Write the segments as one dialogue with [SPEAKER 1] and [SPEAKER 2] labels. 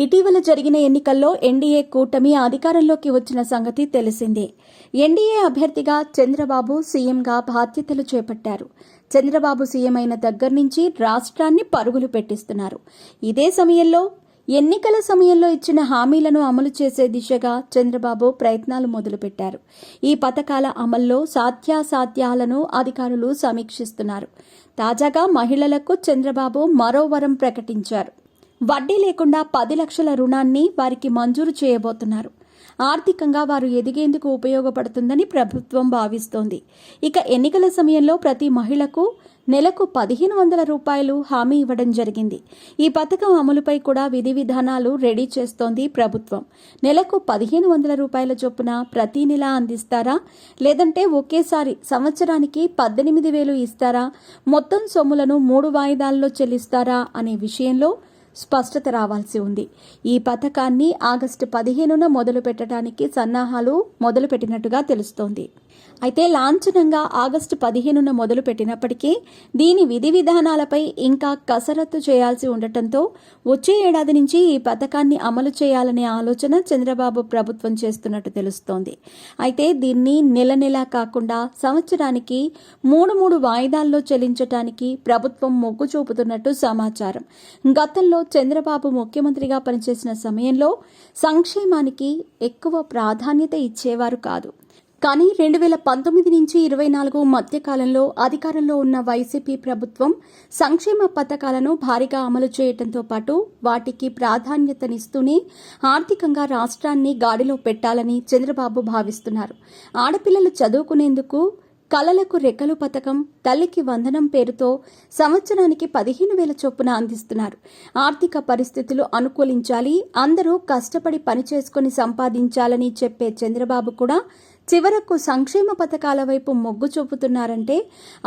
[SPEAKER 1] ఇటీవల జరిగిన ఎన్నికల్లో ఎన్డీఏ కూటమి అధికారంలోకి వచ్చిన సంగతి తెలిసిందే. ఎన్డీఏ అభ్యర్థిగా చంద్రబాబు సీఎంగా బాధ్యతలు చేపట్టారు. చంద్రబాబు సీఎం అయిన దగ్గర నుంచి రాష్ట్రాన్ని పరుగులు పెట్టిస్తున్నారు. ఇదే సమయంలో ఎన్నికల సమయంలో ఇచ్చిన హామీలను అమలు చేసే దిశగా చంద్రబాబు ప్రయత్నాలు మొదలుపెట్టారు. ఈ పథకాల అమల్లో సాధ్యాసాధ్యాలను అధికారులు సమీక్షిస్తున్నారు. తాజాగా మహిళలకు చంద్రబాబు మరో వరం ప్రకటించారు. వడ్డీ లేకుండా 10 లక్షల రుణాన్ని వారికి మంజూరు చేయబోతున్నారు. ఆర్థికంగా వారు ఎదిగేందుకు ఉపయోగపడుతుందని ప్రభుత్వం భావిస్తోంది. ఇక ఎన్నికల సమయంలో ప్రతి మహిళకు నెలకు 1,500 రూపాయలు హామీ ఇవ్వడం జరిగింది. ఈ పథకం అమలుపై కూడా విధి విధానాలు రెడీ చేస్తోంది ప్రభుత్వం. నెలకు 1,500 రూపాయల చొప్పున ప్రతి నెల అందిస్తారా, లేదంటే ఒకేసారి సంవత్సరానికి 18,000 ఇస్తారా, మొత్తం సొమ్ములను 3 వాయిదాల్లో చెల్లిస్తారా అనే విషయంలో స్పష్టత రావాల్సి ఉంది. ఈ పథకాన్ని ఆగస్టు 15న మొదలు పెట్టడానికి సన్నాహాలు మొదలుపెట్టినట్టుగా తెలుస్తోంది. అయితే లాంఛనంగా ఆగస్టు 15న మొదలు పెట్టినప్పటికీ దీని విధి విధానాలపై ఇంకా కసరత్తు చేయాల్సి ఉండటంతో వచ్చే ఏడాది నుంచి ఈ పథకాన్ని అమలు చేయాలనే ఆలోచన చంద్రబాబు ప్రభుత్వం చేస్తున్నట్టు తెలుస్తోంది. అయితే దీన్ని నెల నెలా కాకుండా సంవత్సరానికి 3 వాయిదాల్లో చెల్లించడానికి ప్రభుత్వం మొగ్గు చూపుతున్నట్టు సమాచారం. గతంలో చంద్రబాబు ముఖ్యమంత్రిగా పనిచేసిన సమయంలో సంక్షేమానికి ఎక్కువ ప్రాధాన్యత ఇచ్చేవారు కాదు. కానీ 2019 నుంచి 24 మధ్యకాలంలో అధికారంలో ఉన్న వైసీపీ ప్రభుత్వం సంక్షేమ పథకాలను భారీగా అమలు చేయడంతో పాటు వాటికి ప్రాధాన్యతనిస్తూనే ఆర్థికంగా రాష్ట్రాన్ని గాడిలో పెట్టాలని చంద్రబాబు భావిస్తున్నారు. ఆడపిల్లలు చదువుకునేందుకు కలలకు రెక్కలు పథకం, తల్లికి వందనం పేరుతో సంవత్సరానికి 15,000 చొప్పున అందిస్తున్నారు. ఆర్థిక పరిస్థితులు అనుకూలించాలి, అందరూ కష్టపడి పనిచేసుకుని సంపాదించాలని చెప్పే చంద్రబాబు కూడా చివరకు సంక్షేమ పథకాల వైపు మొగ్గు చూపుతున్నారంటే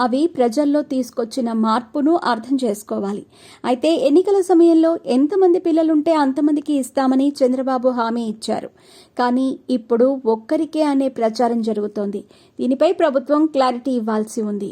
[SPEAKER 1] అవి ప్రజల్లో తీసుకొచ్చిన మార్పును అర్థం చేసుకోవాలి. అయితే ఎన్నికల సమయంలో ఎంతమంది పిల్లలుంటే అంతమందికి ఇస్తామని చంద్రబాబు హామీ ఇచ్చారు. కానీ ఇప్పుడు ఒక్కరికే అనే ప్రచారం జరుగుతోంది. దీనిపై ప్రభుత్వం క్లారిటీ ఇవ్వాల్సి ఉంది.